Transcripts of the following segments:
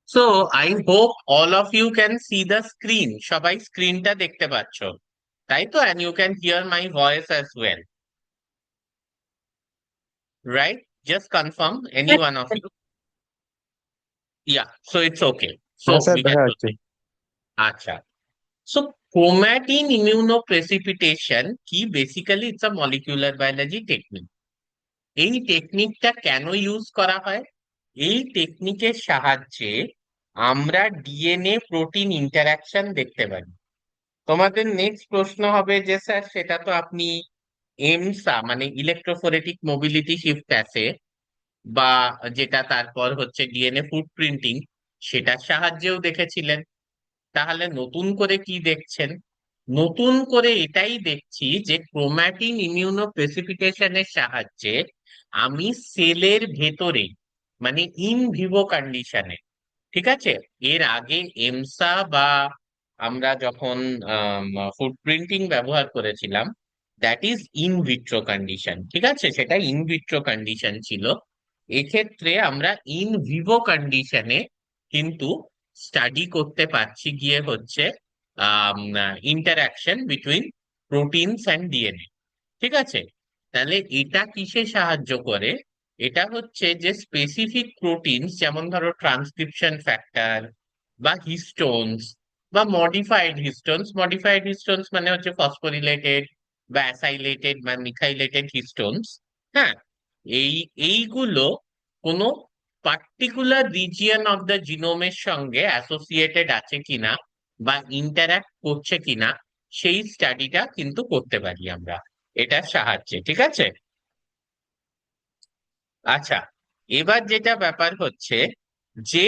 So I hope all of you can see the screen. সবাই স্ক্রিনটা দেখতে পাচ্ছ, তাই তো? And you can hear my voice as well, right? Just confirm any one of you. Yeah, so it's okay. So হ্যাঁ sir, we can দেখা যাচ্ছে। Proceed. আচ্ছা, সো ক্রোমাটিন ইমিউনোপ্রেসিপিটেশন কি? Basically it's a molecular biology technique. এই টেকনিকটা কেন use করা হয়? এই টেকনিকের সাহায্যে আমরা ডিএনএ প্রোটিন ইন্টারাকশন দেখতে পারি। তোমাদের নেক্সট প্রশ্ন হবে যে স্যার সেটা তো আপনি এমসা মানে ইলেকট্রোফোরেটিক মোবিলিটি শিফট অ্যাসে বা যেটা তারপর হচ্ছে ডিএনএ ফুটপ্রিন্টিং, সেটার সাহায্যেও দেখেছিলেন। তাহলে নতুন করে কি দেখছেন? নতুন করে এটাই দেখছি যে ক্রোমাটিন ইমিউনো প্রেসিপিটেশনের সাহায্যে আমি সেলের ভেতরে মানে ইন ভিভো কন্ডিশনে, ঠিক আছে? এর আগে এমসা বা আমরা যখন ফুটপ্রিন্টিং ব্যবহার করেছিলাম, that is in vitro condition, ঠিক আছে? সেটা ইন ভিট্রো কন্ডিশন ছিল। এক্ষেত্রে আমরা ইন ভিভো কন্ডিশনে কিন্তু স্টাডি করতে পারছি গিয়ে হচ্ছে interaction between proteins and DNA, ঠিক আছে? তাহলে এটা কিসে সাহায্য করে? এটা হচ্ছে যে স্পেসিফিক প্রোটিনস, যেমন ধরো ট্রান্সক্রিপশন ফ্যাক্টর বা হিস্টোনস বা মডিফাইড হিস্টোনস মানে হচ্ছে ফসফোরিলেটেড বা অ্যাসাইলেটেড বা মিথাইলেটেড হিস্টোনস। হ্যাঁ, এই এইগুলো কোনো পার্টিকুলার রিজিয়ন অফ দ্য জিনোমের সঙ্গে অ্যাসোসিয়েটেড আছে কিনা বা ইন্টারঅ্যাক্ট করছে কিনা, সেই স্টাডিটা কিন্তু করতে পারি আমরা এটার সাহায্যে, ঠিক আছে? আচ্ছা, এবার যেটা ব্যাপার হচ্ছে যে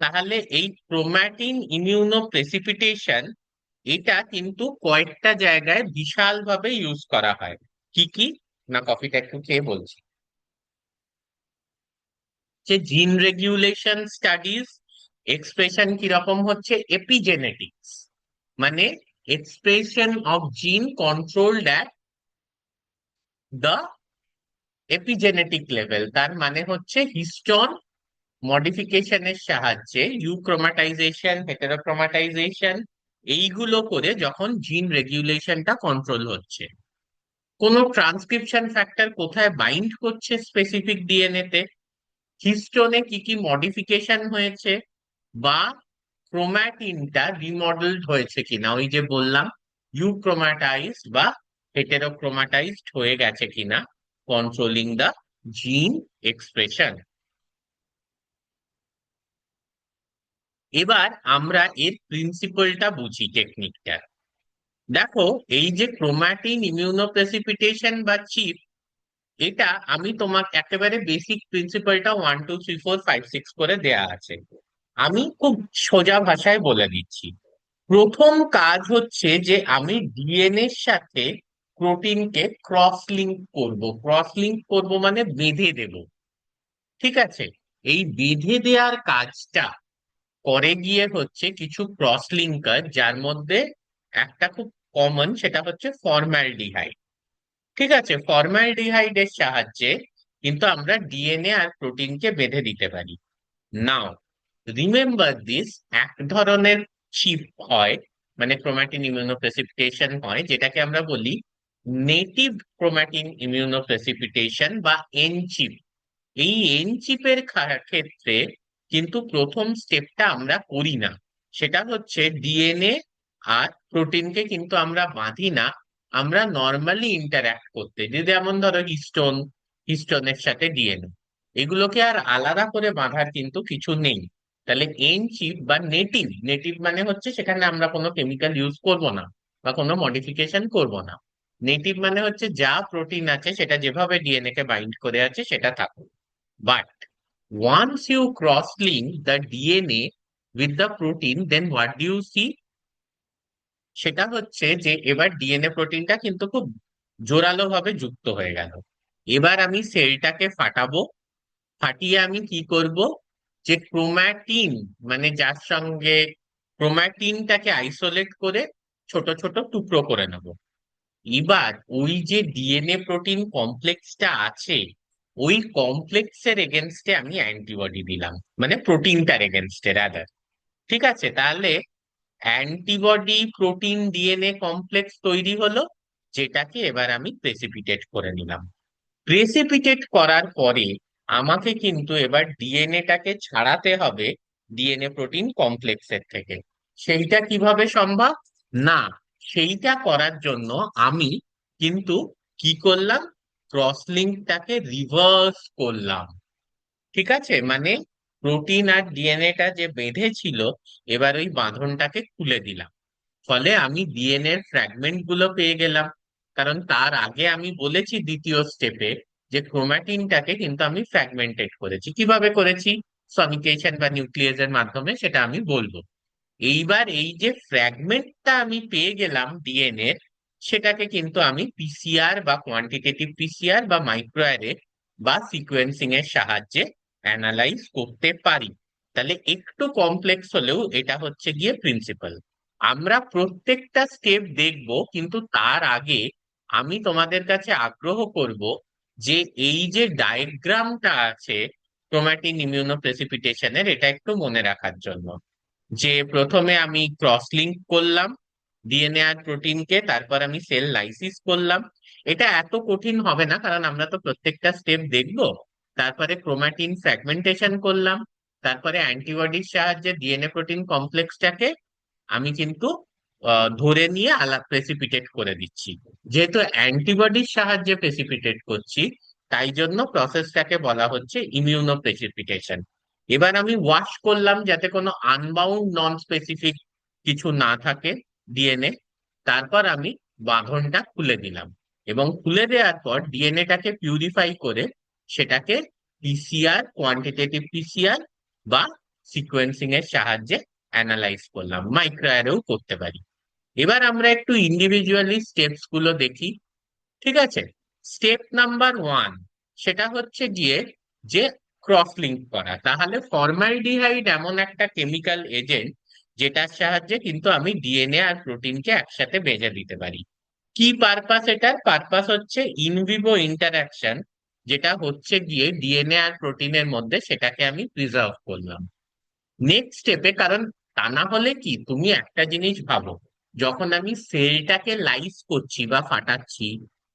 তাহলে এই ক্রোমাটিন ইমিউনো প্রেসিপিটেশন এটা কিন্তু কয়েকটা জায়গায় বিশালভাবে ইউজ করা হয়। কি কি? না, কফিটা একটু খেয়ে বলছি। যে জিন রেগুলেশন স্টাডিজ, এক্সপ্রেশন কিরকম হচ্ছে এপিজেনেটিক্স, মানে এক্সপ্রেশন অফ জিন controlled at the epigenetic level. তার মানে হচ্ছে হিস্টোন মডিফিকেশনের সাহায্যে ইউক্রোমাটাইজেশন, হেটেরোক্রোমাটাইজেশন এইগুলো করে যখন জিন রেগুলেশনটা কন্ট্রোল হচ্ছে, কোন ট্রান্সক্রিপশন ফ্যাক্টর কোথায় বাইন্ড করছে স্পেসিফিক ডিএনএ তে, হিস্টোনে কি কি মডিফিকেশন হয়েছে, বা ক্রোমাটিনটা রিমডেলড হয়েছে কিনা, ওই যে বললাম ইউক্রোমাটাইজড বা হেটেরোক্রোমাটাইজড হয়ে গেছে কিনা, কন্ট্রোলিং দা জিন এক্সপ্রেশন। এবার আমরা এর প্রিন্সিপালটা বুঝি, টেকনিকটা দেখো। এই যে ক্রোমাটিন ইমিউনোপ্রেসিপিটেশন বা চিপ, এটা আমি তোমাকে একেবারে বেসিক প্রিন্সিপালটা 1 2 3 4 5 6 করে দেয়া আছে। আমি খুব সোজা ভাষায় বলে দিচ্ছি। প্রথম কাজ হচ্ছে যে আমি ডিএনএ এর সাথে প্রোটিনকে ক্রস লিঙ্ক করব। ক্রস লিঙ্ক করব মানে বেঁধে দেব, ঠিক আছে? এই বেঁধে দেওয়ার কাজটা করে গিয়ে হচ্ছে কিছু ক্রস লিঙ্কার, যার মধ্যে একটা খুব কমন, সেটা হচ্ছে ফর্মালডিহাইড, ঠিক আছে? ফর্মালডিহাইডের সাহায্যে কিন্তু আমরা ডিএনএ আর প্রোটিনকে বেঁধে দিতে পারি। নাও রিমেম্বার দিস, এক ধরনের চিপ হয়, মানে ক্রোমাটিন ইমিউনোপ্রেসিপিটেশন হয়, যেটাকে আমরা বলি নেটিভ ক্রোমাটিন ইমিউনোপ্রেসিপিটেশন বা এন চিপ। এই এন চিপের ক্ষেত্রে কিন্তু প্রথম স্টেপটা আমরা করি না। সেটা হচ্ছে ডিএনএ আর প্রোটিনকে কিন্তু আমরা বাঁধি না, আমরা নর্মালি ইন্টারঅ্যাক্ট করতে যদি, যেমন ধরো হিস্টোনের সাথে ডিএনএ, এগুলোকে আর আলাদা করে বাঁধার কিন্তু কিছু নেই। তাহলে এন চিপ বা নেটিভ, নেটিভ মানে হচ্ছে সেখানে আমরা কোনো কেমিক্যাল ইউজ করব না বা কোনো মডিফিকেশন করব না। নেটিভ মানে হচ্ছে যা প্রোটিন আছে সেটা যেভাবে ডিএনএ কে বাইন্ড করে আছে সেটা থাকুক। But once you cross-link the DNA with the protein, then what do you see? সেটা হচ্ছে যে এবার ডিএনএ প্রোটিনটা কিন্তু খুব জোরালো ভাবে যুক্ত হয়ে গেল। এবার আমি সেলটাকে ফাটাবো। ফাটিয়ে আমি কি করব? যে ক্রোমাটিন মানে যার সঙ্গে ক্রোমাটিনটাকে আইসোলেট করে ছোট ছোট টুকরো করে নেব। এবার ওই যে ডিএনএ প্রোটিন কমপ্লেক্সটা আছে, ওই কমপ্লেক্সের এগেনস্টে আমি অ্যান্টিবডি দিলাম, মানে প্রোটিনটার এগেনস্টে রাদার। ঠিক আছে, তাহলে অ্যান্টিবডি প্রোটিন ডিএনএ কমপ্লেক্স তৈরি হলো, যেটাকে এবার আমি প্রেসিপিটেট করে নিলাম। প্রেসিপিটেট করার পরে আমাকে কিন্তু এবার ডিএনএটাকে ছাড়াতে হবে ডিএনএ প্রোটিন কমপ্লেক্সের থেকে। সেইটা কিভাবে সম্ভব? না, সেইটা করার জন্য আমি কিন্তু কি করলাম, ক্রস লিঙ্কটাকে রিভার্স করলাম। ঠিক আছে, মানে প্রোটিন আর ডিএনএটা যে বেঁধে ছিল, এবার ওই বাঁধনটাকে খুলে দিলাম। ফলে আমি ডিএনএ এর ফ্র্যাগমেন্ট গুলো পেয়ে গেলাম। কারণ তার আগে আমি বলেছি দ্বিতীয় স্টেপে যে ক্রোমাটিনটাকে কিন্তু আমি ফ্র্যাগমেন্টেড করেছি। কিভাবে করেছি? সনিকেশন বা নিউক্লিয়াসের মাধ্যমে, সেটা আমি বলবো। এইবার এই যে ফ্র্যাগমেন্টটা আমি পেয়ে গেলাম ডিএনএ, সেটাকে কিন্তু আমি পিসিআর বা কোয়ান্টিটেটিভ পিসিআর বা মাইক্রোঅ্যারে বা সিকোয়েন্সিং এর সাহায্যে অ্যানালাইজ করতে পারি। তাহলে একটু কমপ্লেক্স হলেও এটা হচ্ছে গিয়ে প্রিন্সিপাল। আমরা প্রত্যেকটা স্টেপ দেখব, কিন্তু তার আগে আমি তোমাদের কাছে আগ্রহ করব যে এই যে ডায়াগ্রামটা আছে ক্রোমাটিন ইমিউনোপ্রেসিপিটেশনের, এটা একটু মনে রাখার জন্য। যে প্রথমে আমি ক্রস লিঙ্ক করলাম ডিএনএ আর প্রোটিনকে, তারপর আমি সেল লাইসিস করলাম। এটা এত কঠিন হবে না, কারণ আমরা তো প্রত্যেকটা স্টেপ দেখব। তারপরে ক্রোমাটিন ফ্র্যাগমেন্টেশন করলাম, তারপরে অ্যান্টিবডির সাহায্যে ডিএনএ প্রোটিন কমপ্লেক্সটাকে আমি কিন্তু ধরে নিয়ে প্রেসিপিটেট করে দিচ্ছি। যেহেতু অ্যান্টিবডির সাহায্যে প্রেসিপিটেট করছি, তাই জন্য প্রসেসটাকে বলা হচ্ছে ইমিউনো প্রেসিপিটেশন। এবার আমি ওয়াশ করলাম যাতে কোনো আনবাউন্ড নন স্পেসিফিক কিছু না থাকে ডিএনএ। তারপর আমি বাঁধনটা খুলে দিলাম, এবং খুলে দেওয়ার পর ডিএনএটাকে পিউরিফাই করে সেটাকে পিসিআর, কোয়ান্টিটেটিভ পিসিআর বা সিকোয়েন্সিং এর সাহায্যে অ্যানালাইজ করলাম, মাইক্রোঅ্যারেও করতে পারি। এবার আমরা একটু ইন্ডিভিজুয়ালি স্টেপস গুলো দেখি। ঠিক আছে, স্টেপ নাম্বার ওয়ান, সেটা হচ্ছে গিয়ে যে ক্রস লিঙ্ক করা। তাহলে ফর্মালডিহাইড এমন একটা কেমিক্যাল এজেন্ট যেটার সাহায্যে কিন্তু আমি ডিএনএ আর প্রোটিনকে একসাথে বেঁধে দিতে পারি। কি পারপাস? এটার পারপাস হচ্ছে ইনভিভো ইন্টারাকশন, যেটা হচ্ছে গিয়ে ডিএনএ আর প্রোটিনের মধ্যে, সেটাকে আমি প্রিজার্ভ করলাম নেক্সট স্টেপে। কারণ তা না হলে কি, তুমি একটা জিনিস ভাবো, যখন আমি সেলটাকে লাইস করছি বা ফাটাচ্ছি,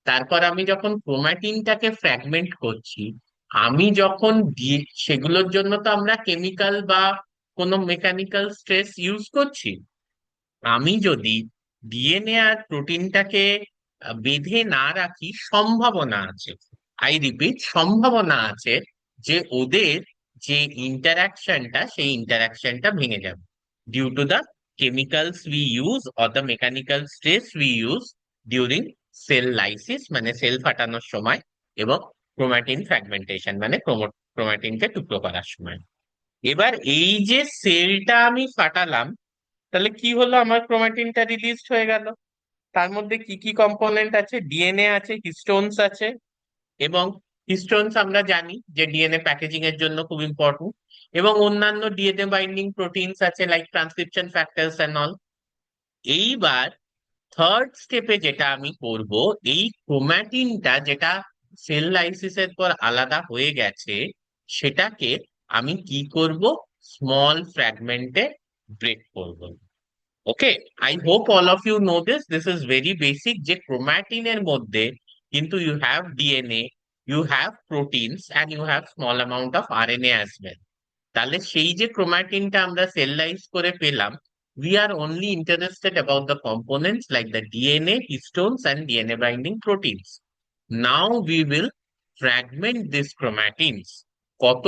তারপর আমি যখন ক্রোমাটিনটাকে ফ্র্যাগমেন্ট করছি, আমি যখন সেগুলোর জন্য তো আমরা কেমিক্যাল বা কোনো মেকানিক্যাল স্ট্রেস ইউজ করছি। আমি যদি ডিএনএ আর প্রোটিনটাকে বেঁধে না রাখি, সম্ভাবনা আছে, আই রিপিট, সম্ভাবনা আছে যে ওদের যে ইন্টারাকশনটা, সেই ইন্টারাকশনটা ভেঙে যাবে, due to the chemicals we use or the mechanical stress we use during cell lysis, মানে সেল ফাটানোর সময়, এবং ক্রোমাটিন ফ্র্যাগমেন্টেশন, মানে ক্রোমাটিনকে টুকরো করার সময়। এবার এই যে সেলটা আমি ফাটালাম, তাহলে কি হলো, আমার ক্রোমাটিনটা রিলিজড হয়ে গেল। তার মধ্যে কি কি কম্পোনেন্ট আছে? ডিএনএ আছে, হিস্টোনস আছে, এবং হিস্টোনস আমরা জানি যে ডিএনএ প্যাকেজিং এর জন্য খুব ইম্পর্টেন্ট, এবং অন্যান্য ডিএনএ বাইন্ডিং প্রোটিনস আছে like transcription factors and all. এইবার থার্ড স্টেপে যেটা আমি করব, এই ক্রোমাটিনটা যেটা সেল লাইসিসের পর আলাদা হয়ে গেছে, সেটাকে আমি কি করব, স্মল ফ্র্যাগমেন্টে ব্রেক করব। Okay, I hope all of you know this, this is very basic, যে ক্রোমাটিনের মধ্যে কিন্তু you have DNA, you have proteins and you have small amount of RNA as well. তাহলে সেই যে ক্রোমাটিনটা আমরা সেল লাইজ করে পেলাম, we are only interested about the components like the DNA, histones, and DNA binding proteins. Now we will fragment these chromatins. কত?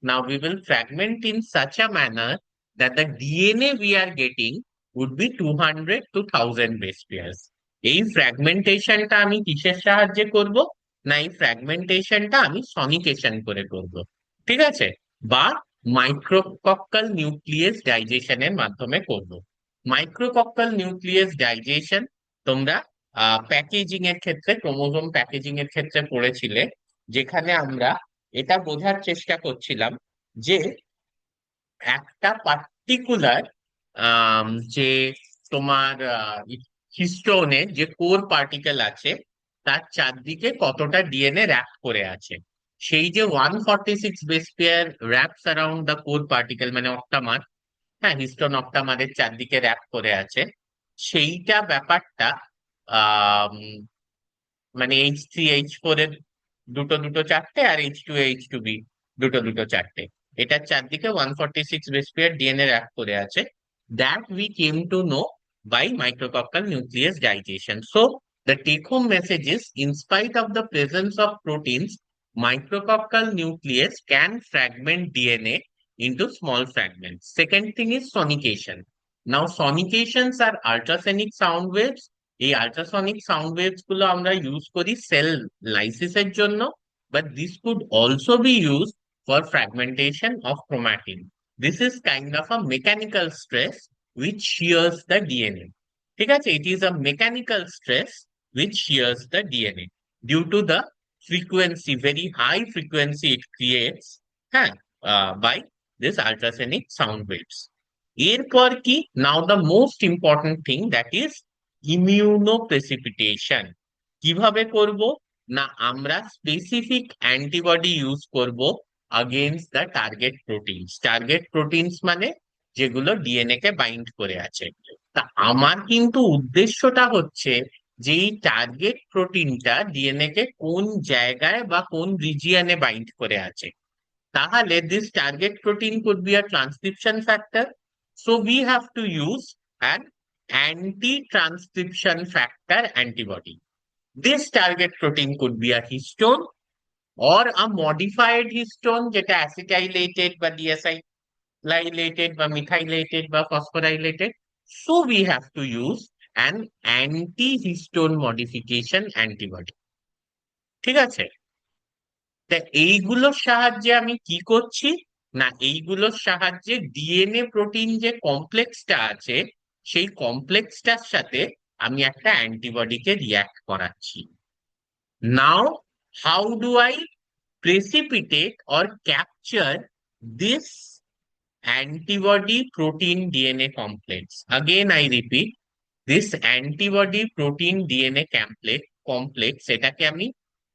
Now we will fragment in such a manner that the DNA we are getting would be 200 to 1000 base pairs. এই ফ্র্যাগমেন্টেশনটা আমি কিসের সাহায্যে করব? না, এই ফ্র্যাগমেন্টেশনটা আমি সনিকেশন করে করব। ঠিক আছে, বা মাইক্রোকক্কাল নিউক্লিয়াস ডাইজেশনের মাধ্যমে করব। মাইক্রোকক্কাল নিউক্লিয়াস ডাইজেশন তোমরা প্যাকেজিং এর ক্ষেত্রে, ক্রোমোজোম প্যাকেজিং এর ক্ষেত্রে পড়েছিলে, যেখানে আমরা এটা বোঝার চেষ্টা করছিলাম যে একটা পার্টিকুলার যে তোমার হিস্টোনে যে কোর পার্টিকেল আছে, তার চারদিকে কতটা ডিএনএ র্যাপ করে আছে। সেই যে 146 base pair reps around the core particle মানে অক্টামার, হ্যাঁ হিস্টোন অক্টামারের চারদিকে র্যাপ করে আছে, সেইটা ব্যাপারটা আহ মানে H3H4 এর দুটো দুটো চারটে আর H2H2B দুটো দুটো চারটে, এটার চারদিকে 146 বেস পেয়ার ডিএনএ র্যাপ করে আছে। That we came to know by micrococcal nucleus digestion. So the take home message is, in spite of the presence of proteins, micrococcal nucleus can fragment DNA into small fragments. Second thing is sonication. Now sonications are ultrasonic sound waves। এই ultrasonic sound waves গুলো আমরা use করি sell লাইসিসের জন্য, but this could also be use for fragmentation of chromatin. This is kind of a mechanical stress which shears the DNA. ঠিক আছে, it is a mechanical stress which shears the DNA due to the frequency, very high frequency it creates, হ্যাঁ, by this ultrasonic sound waves। এরপর কি, now the most important thing, that is immunoprecipitation. কিভাবে করব না, আমরা specific antibody use করব against the target proteins. Target proteins মানে যেগুলো ডিএনএ কে বাইন্ড করে আছে। তা আমার কিন্তু উদ্দেশ্যটা হচ্ছে যে এই টার্গেট প্রোটিনটা ডিএনএ কে কোন জায়গায় বা কোন রিজিয়নে বাইন্ড করে আছে। তাহলে this target protein could be a transcription factor, so we have to use an anti-transcription factor antibody. This target protein could be a histone or a modified histone যেটা acetylated বা deacylated বা methylated বা phosphorylated, so we have to use an anti-histone modification antibody। ঠিক আছে, তা এইগুলোর সাহায্যে আমি কি করছি না, এইগুলোর সাহায্যে ডিএনএ প্রোটিন যে কমপ্লেক্সটা আছে সেই কমপ্লেক্সটার সাথে আমি একটা অ্যান্টিবডিকে রিয়াক্ট করাচ্ছি। Now how do I precipitate or capture this antibody protein DNA complex? Again I repeat, this antibody protein DNA complex এটাকে আমি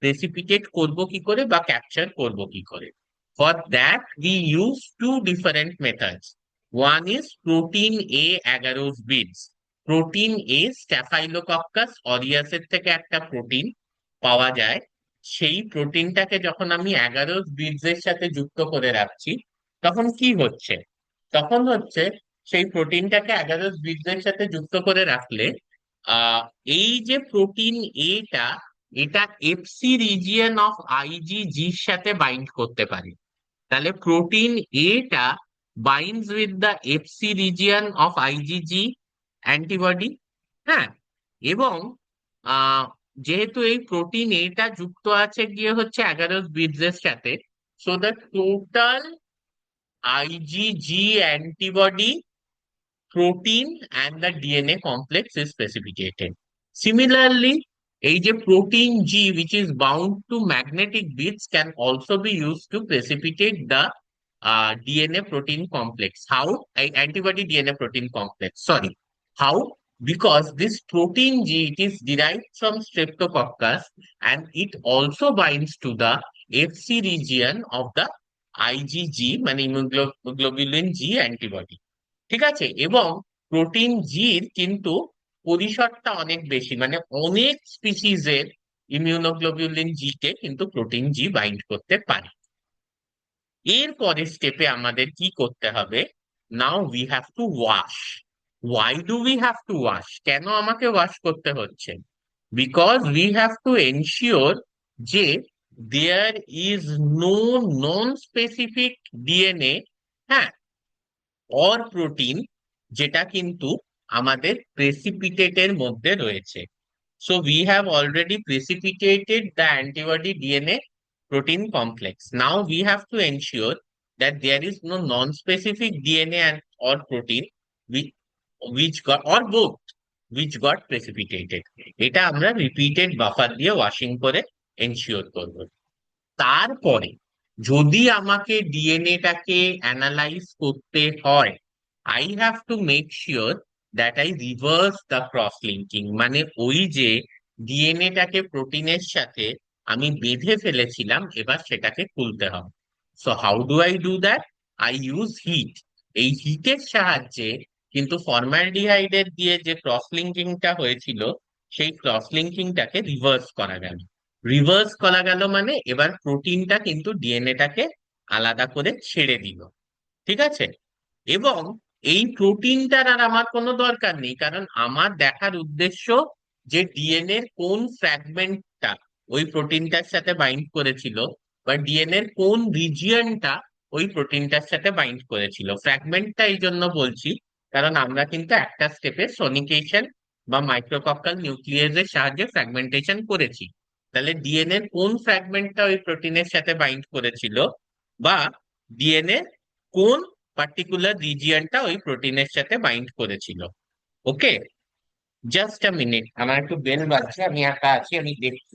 প্রেসিপিটেট করব কি করে বা ক্যাপচার করব কি করে? For that we use two different methods. One is protein A agarose beads। Protein A staphylococcus aureus এর থেকে একটা প্রোটিন পাওয়া যায়। সেই প্রোটিনটাকে যখন আমি অ্যাগারোস বিডস এর সাথে যুক্ত করে রাখছি, তখন কি হচ্ছে, তখন হচ্ছে সেই প্রোটিনটাকে অ্যাগারোস বিডস এর সাথে যুক্ত করে রাখলে আহ এই যে প্রোটিন এটা, এটা এফসি রিজিয়ন অফ আইজিজির সাথে বাইন্ড করতে পারে। তাহলে প্রোটিন এটা binds with the FC region of IgG antibody, হ্যাঁ, এবং আহ যেহেতু এই প্রোটিন এটা যুক্ত আছে গিয়ে হচ্ছে অ্যাগারোস বিডস এর সাথে, so the total IgG antibody protein and the DNA complex is precipitated. Similarly, এই যে protein G which is bound to magnetic beads can also be used to precipitate the DNA protein complex. How? Antibody DNA protein complex. Sorry. How? Because this protein G, it is derived from Streptococcus and it also binds to the FC region of the IgG মানে immunoglobulin G antibody। ঠিক আছে, এবং protein জির কিন্তু পরিসরটা অনেক বেশি, মানে অনেক স্পিসিজের ইমিউনোগ্লোবিউলিন জি কে কিন্তু প্রোটিন জি বাইন্ড করতে পারে। এর পরের স্টেপে আমাদের কি করতে হবে, now we have to wash. Why do we have to wash, কেন আমাকে ওয়াশ করতে হচ্ছে? Because we have to ensure যে there is no non specific DNA, হ্যাঁ, অর প্রোটিন যেটা কিন্তু আমাদের প্রেসিপিটেটের মধ্যে রয়েছে। So we have already precipitated the antibody DNA protein complex. Now we have to ensure that there is no non-specific DNA and or protein which, which got or both which got precipitated। এটা আমরা repeated buffer দিয়ে washing করে ensure করব। তারপরে যদি আমাকে ডিএনএটাকে analyse করতে হয়, I have to make sure that I reverse the cross linking, মানে ওই যে ডিএনএটাকে প্রোটিনের সাথে আমি বেঁধে ফেলেছিলাম, এবার সেটাকে খুলতে হবে। So how do I do that? I use heat. এই হিটের সাহায্যে কিন্তু ফর্মালডিহাইডের দিয়ে যে ক্রস লিঙ্কিংটা হয়েছিল, সেই ক্রস লিঙ্কিংটাকে রিভার্স করা গেল। রিভার্স করা গেল মানে এবার প্রোটিনটা কিন্তু ডিএনএটাকে আলাদা করে ছেড়ে দিল। ঠিক আছে? এবং এই প্রোটিনটার আর আমার কোনো দরকার নেই, কারণ আমার দেখার উদ্দেশ্য যে ডিএনএ এর কোন ফ্র্যাগমেন্টটা ওই প্রোটিনটার সাথে বাইন্ড করেছিল, বা ডিএনএ এর কোন রিজিয়নটা ওই প্রোটিনটার সাথে বাইন্ড করেছিল। ফ্র্যাগমেন্টটা এই জন্য বলছি কারণ আমরা কিন্তু একটা স্টেপে সনিকেশন বা মাইক্রোকক্কাল নিউক্লিয়াসের সাহায্যে ফ্র্যাগমেন্টেশন করেছি। তাহলে ডিএনএ এর কোন ফ্র্যাগমেন্টটা ওই প্রোটিনের সাথে বাইন্ড করেছিল, বা ডিএনএ কোন পার্টিকুলার রিজিয়নটা ওই প্রোটিনের সাথে বাইন্ড করেছিল। ওকে, জাস্ট আ মিনিট, আমার একটু বেল বাজছে, আমি একা আছি, আমি দেখছি।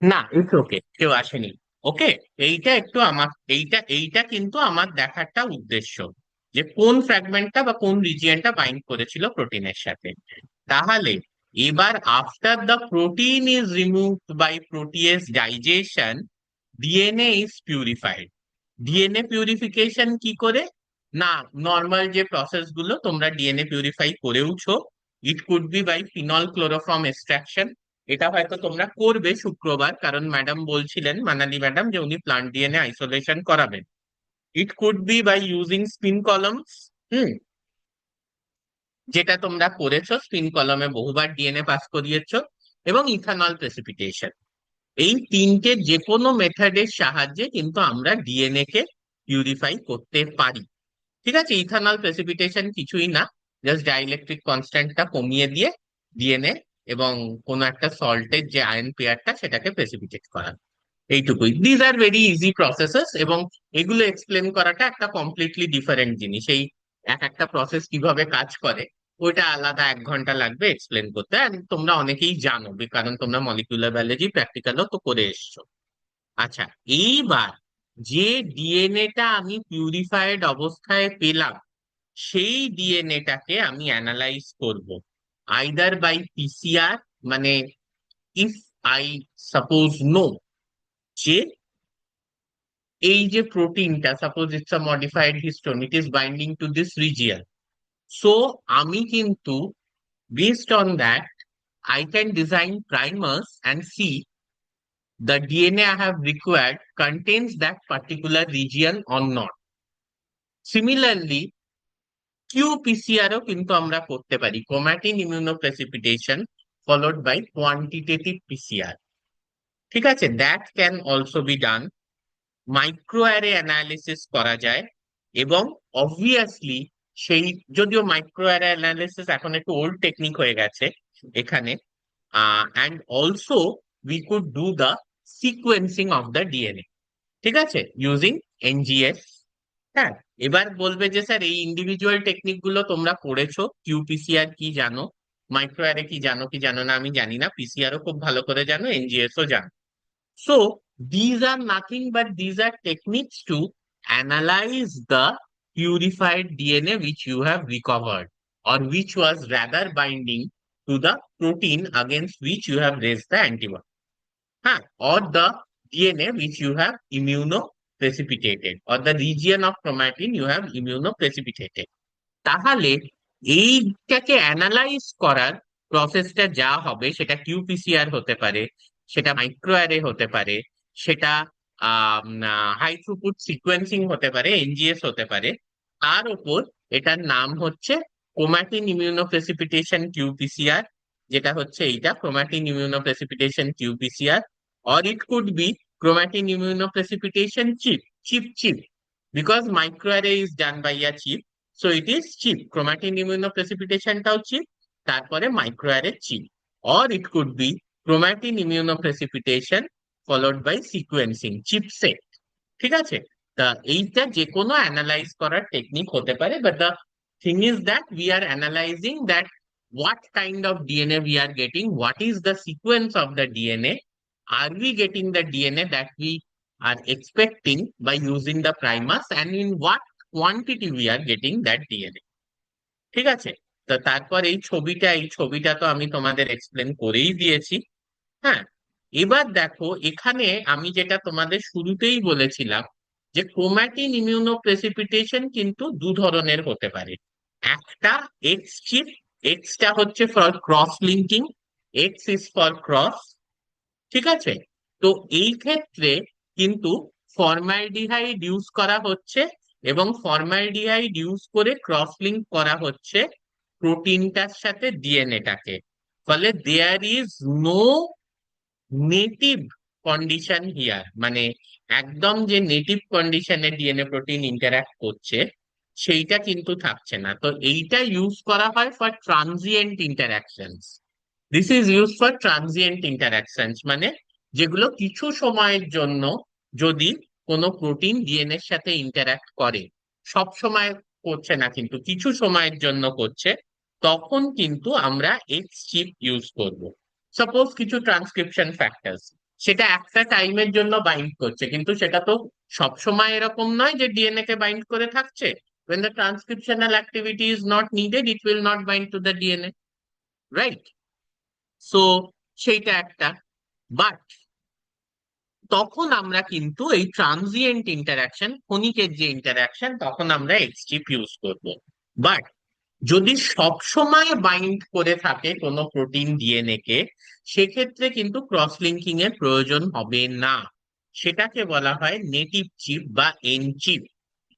না, ইটস ওকে, কেউ আসেনি। ওকে, এইটা একটু আমার, এইটা কিন্তু আমার দেখারটা উদ্দেশ্য, যে কোন ফ্র্যাগমেন্টটা বা কোন রিজিয়নটা বাইন্ড করেছিল প্রোটিনের সাথে। তাহলে এবার after the protein is removed by protease digestion, DNA is purified. DNA purification কি করে? না, নর্মাল যে প্রসেস গুলো তোমরা ডিএনএ পিউরিফাই করেওছো, it could be by phenol chloroform extraction. এটা হয়তো তোমরা করবে শুক্রবার, কারণ ম্যাডাম বলছিলেন, মানালি ম্যাডাম, যে উনি প্লান্ট ডিএনএ আইসোলেশন করাবেন। It could be by using spin columns, hmm, যেটা তোমরা করেছো, স্পিন কলমে বহুবার ডিএনএ পাস করিয়েছো, এবং ইথানল প্রেসিপিটেশন। এই তিনটে যে কোনো মেথডের সাহায্যে কিন্তু আমরা ডিএনএ কে পিউরিফাই করতে পারি। ঠিক আছে? ইথানল প্রেসিপিটেশন কিছুই না, জাস্ট ডাইইলেকট্রিক কনস্ট্যান্টটা কমিয়ে দিয়ে ডিএনএ এবং কোনো একটা সল্টের যে আয়ন পেয়ারটা সেটাকে প্রেসিপিটেট করা, এইটুকুই। These are very easy processes, এবং এগুলো এক্সপ্লেন করাটা একটা কমপ্লিটলি ডিফারেন্ট জিনিস। এই এক একটা প্রসেস কিভাবে কাজ করে ওইটা আলাদা 1 ঘন্টা লাগবে এক্সপ্লেন করতে, আর তোমরা অনেকেই জানো কারণ তোমরা মলিকুলার বায়োলজি প্র্যাকটিক্যালও তো করে এসছো। আচ্ছা, এইবার যে ডিএনএটা আমি পিউরিফাইড অবস্থায় পেলাম, সেই ডিএনএটাকে আমি অ্যানালাইজ করব, আইদার বাই পিসিআর, মানে ইফ আই সাপোজ নো যে এই যে প্রোটিনটা, suppose it's a modified histone, it is binding to this region, so আমি কিন্তু based on that I can design primers and see the DNA I have required contains that particular region or not. Similarly, qPCR ও কিন্তু আমরা করতে পারি, chromatin immunoprecipitation followed by quantitative PCR। ঠিক আছে? That can also be done. Micro array analysis করা যায়, এবং obviously সেই, যদিও মাইক্রো অ্যারে অ্যানালিসিস এখন একটু ওল্ড টেকনিক হয়ে গেছে এখানে, and also we could do the sequencing of the DNA. ঠিক আছে? Using NGS. হ্যাঁ, এবার বলবে যে স্যার এই ইন্ডিভিজুয়াল টেকনিক গুলো তোমরা পড়েছো, কিউপিসিআর কি জানো, মাইক্রো অ্যারে কি জানো কি জানো না আমি জানি না, পিসিআরও খুব ভালো করে জানো, এনজিএস ও জানো। So these are nothing but these are techniques to analyze the purified DNA which you have recovered, or which was rather binding to the protein against which you have raised the antibody. Huh? Or the DNA which you have immunoprecipitated, or the region of chromatin you have immunoprecipitated. তাহলে এইটাকে analyse করার প্রসেসটা যা হবে সেটা কিউপিসিআর হতে পারে, সেটা মাইক্রো অ্যারে হতে পারে, সেটা হাই থ্রুপুট সিকোয়েন্সিং হতে পারে, এনজিএস হতে পারে। তার উপর এটার নাম হচ্ছে ক্রোমাটিন ইমিউনোপ্রেসিপিটেশন কিউপিসিআর, যেটা হচ্ছে এইটা chromatin immunoprecipitation qPCR. Or it could be chromatin immunoprecipitation chip, because microarray is done by a chip, so it is chip. Chromatin ইমিউনোপ্রেসিপিটেশনটাও চিপ, তারপরে microarray chip. Or it could be chromatin immunoprecipitation followed by sequencing, chipset. ঠিক আছে? তা এইটা যে কোনো analyse করার technique হতে পারে, but the thing is that we are analysing that what kind of DNA we are getting, what is the sequence of the DNA, are we getting the DNA that we are expecting by using the primers and in what quantity we are getting that DNA. ঠিক আছে? তো তারপর এই ছবিটা তো আমি তোমাদের explain করেই দিয়েছি। হ্যাঁ, এবার দেখো এখানে আমি যেটা তোমাদের শুরুতেই বলেছিলাম যে ক্রোমাটিন ইমিউনো প্রেসিপিটেশন কিন্তু দু ধরনের হতে পারে। একটা এক্স চিপ, এক্সটা হচ্ছে for cross linking, x is for cross, ঠিক আছে? তো এই ক্ষেত্রে কিন্তু ফর্মালডিহাইড ইউজ করা হচ্ছে এবং ফর্মালডিহাইড ইউজ করে ক্রস লিঙ্ক করা হচ্ছে প্রোটিনটার সাথে ডিএনএটাকে। ফলে there is no native condition here, মানে একদম যে নেটিভ কন্ডিশনে ডিএনএ প্রোটিন ইন্টারঅ্যাক্ট করছে সেইটা কিন্তু থাকছে না। তো এইটা ইউজ করা হয় for transient interactions. This is use for transient interactions, মানে যেগুলো কিছু সময়ের জন্য, যদি কোনো প্রোটিন ডিএনএর সাথে ইন্টারঅ্যাক্ট করে, সব সময় করছে না কিন্তু কিছু সময়ের জন্য করছে, তখন কিন্তু আমরা এক্স চিপ ইউজ করব। সাপোজ কিছু ট্রান্সক্রিপশন ফ্যাক্টরস, সেটা একটা টাইমের জন্য বাইন্ড করছে, কিন্তু সেটা তো সব সময় এরকম নয় যে ডিএনএ কে বাইন্ড করে থাকছে। when the transcriptional activity is not needed, it will not bind to the DNA, right? So সেইটা একটা। বাট তখন আমরা কিন্তু এই ট্রানজিয়েন্ট ইন্টারাকশন, ক্ষণিকের যে ইন্টারাকশন, তখন আমরা এক্সচিপ ইউজ করব। বাট যদি সব সময় বাইন্ড করে থাকে কোনো প্রোটিন ডিএনএ কে, সেক্ষেত্রে কিন্তু ক্রস লিঙ্কিং এর প্রয়োজন হবে না। সেটাকে বলা হয় নেটিভ চিপ বা এন চিপ।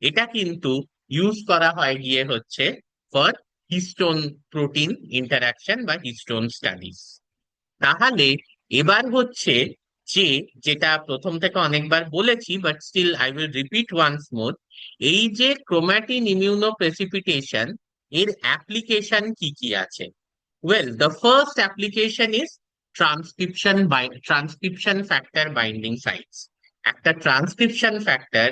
এটা কিন্তু ইউজ করা হয় গিয়ে হচ্ছে ফর হিস্টোন প্রোটিন ইন্টারাকশন বা হিস্টোন স্টাডিজ। তাহলে এবার হচ্ছে যে, যেটা প্রথম থেকে অনেকবার বলেছি but still I will repeat once more, এই যে ক্রোমাটিন ইমিউনো প্রেসিপিটেশন, এর অ্যাপ্লিকেশন কি কি আছে? Well, the first application is transcription factor binding sites. একটা ট্রান্সক্রিপশন ফ্যাক্টর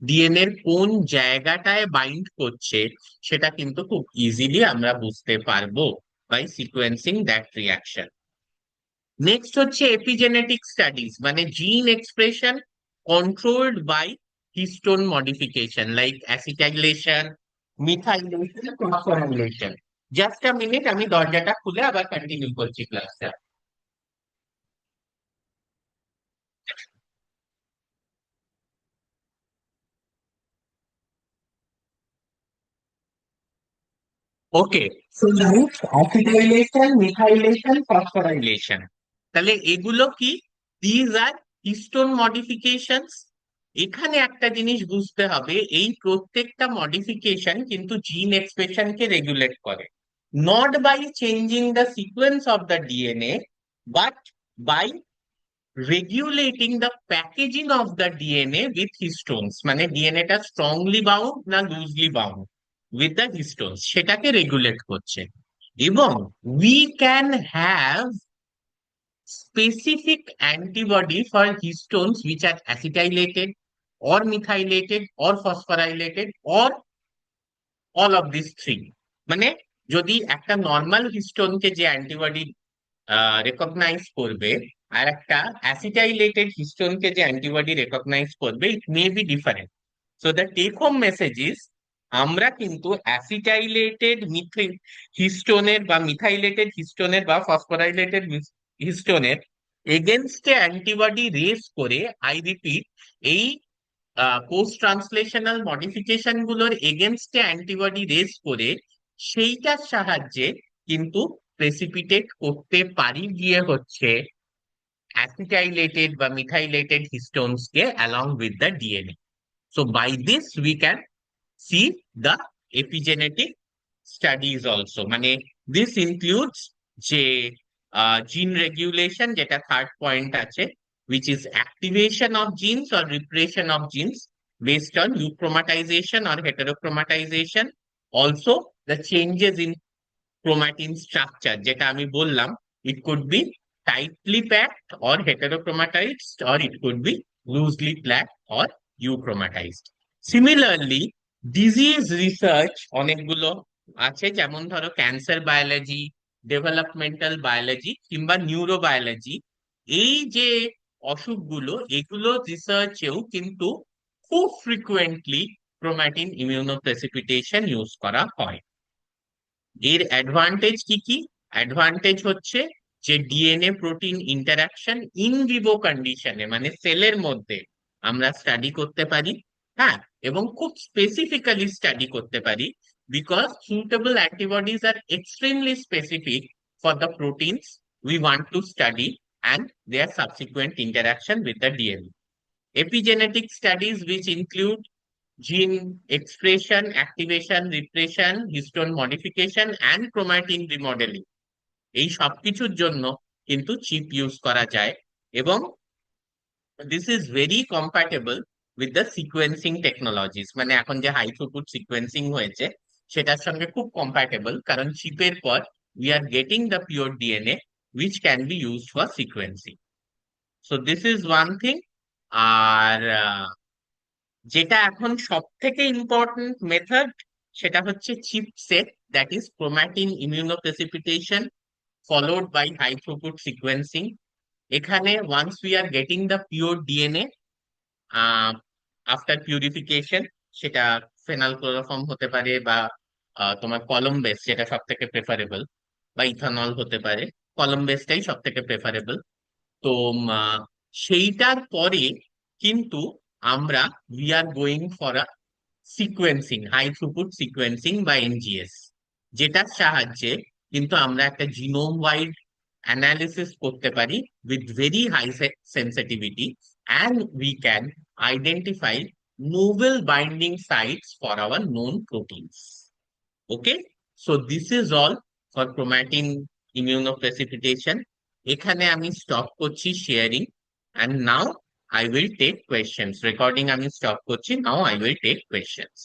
ডিএনএ এর কোন জায়গাটায় বাইন্ড করছে সেটা কিন্তু খুব ইজিলি আমরা বুঝতে পারবো by sequencing that reaction. Next হচ্ছে এপিজেনেটিক স্টাডিজ, মানে gene expression controlled by histone modification like acetylation, methylation, phosphorylation. Just a minute, আমি দরজাটা খুলে আবার কন্টিনিউ করছি ক্লাসটা। Okay, so next acetylation, methylation, phosphorylation. তাহলে এগুলো কি? These are histone modifications. এখানে একটা জিনিস বুঝতে হবে, এই প্রত্যেকটা মডিফিকেশন কিন্তু জিন এক্সপ্রেশনকে রেগুলেট করে, not by changing the sequence of the DNA, but by regulating the packaging of the DNA with histones. মানে ডিএনএটা স্ট্রংলি বাউন্ড না loosely bound with the histones, সেটাকে রেগুলেট করছে। এবং we can have specific antibody for histones which are acetylated or methylated or phosphorylated or all of these three. মানে যদি একটা normal হিস্টোনকে যে অ্যান্টিবডি রেকগনাইজ করবে আর একটা অ্যাসিটাইলেটেড হিস্টোনকে যে অ্যান্টিবডি রেকগনাইজ করবে, it may be different. So the take home message is, আমরা কিন্তু অ্যাসিটাইলেটেড হিস্টোনের বা মিথাইলেটেড হিস্টোনের বা ফসফোরাইলেটেড হিস্টোনের এগেনস্টে অ্যান্টিবডি রেজ করে, আই রিপিট, এই পোস্ট ট্রান্সলেশনাল মডিফিকেশন গুলোর এগেনস্টে অ্যান্টিবডি রেজ করে সেইটার সাহায্যে কিন্তু প্রেসিপিটেট করতে পারি গিয়ে হচ্ছে acetylated বা methylated histones K along with the DNA. So by this we can see the epigenetic studies also. মানে this includes যে gene regulation, যেটা থার্ড পয়েন্ট আছে, which is activation of genes or repression of genes based on euchromatization or heterochromatization. Also the changes in chromatin structure, যেটা আমি বললাম, it could be tightly packed or heterochromatized, or it could be loosely packed or euchromatized. Similarly, disease research অনেকগুলো আছে, যেমন ধরো cancer biology, developmental biology কিংবা neurobiology. এই যে অসুখগুলো, এগুলো রিসার্চেও কিন্তু খুব ফ্রিকুয়েন্টলি ক্রোমাটিন ইমিউনোপ্রেসিপিটেশন ইউজ করা হয়। এর অ্যাডভান্টেজ কি কি? অ্যাডভান্টেজ হচ্ছে যে DNA protein interaction in Vivo কন্ডিশনে, মানে সেলের মধ্যে আমরা স্টাডি করতে পারি। হ্যাঁ, এবং খুব স্পেসিফিক্যালি স্টাডি করতে পারি, because suitable antibodies are extremely specific for the proteins we want to study and their subsequent interaction with the DNA. Epigenetic studies, which include gene expression, activation, repression, histone modification, and chromatin remodeling, এই সবকিছুর জন্য কিন্তু chip use করা যায়। এবং this is very compatible with the sequencing technologies, মানে এখন যে হাই থ্রুপুট সিকোয়েন্সিং হয়েছে সেটার সঙ্গে খুব কম্প্যাটেবল, কারণ চিপের পর we are getting the pure DNA which can be used for sequencing. So this is one thing. আর যেটা এখন সব থেকে ইম্পর্টেন্ট মেথড, সেটা হচ্ছে chipset, that is chromatin immunoprecipitation followed by high throughput sequencing. এখানে once we are getting the pure DNA after purification, সেটা phenol chloroform হতে পারে বা তোমার কলম বেস, যেটা সব থেকে প্রেফারেবল, বা ইথানল হতে পারে। কলম বেসটাই সব থেকে প্রেফারেবল। তো সেইটার পরে কিন্তু আমরা we are going for a sequencing, high throughput sequencing বা এনজিএস, যেটার সাহায্যে কিন্তু আমরা একটা জিনোম ওয়াইড অ্যানালিসিস করতে পারি with very high sensitivity, and we can identify novel binding sites for our known proteins. Okay, so this is all for chromatin immunoprecipitation. এখানে আমি স্টপ করছি sharing, and now I will take questions. Recording আমি stop করছি, now I will take questions.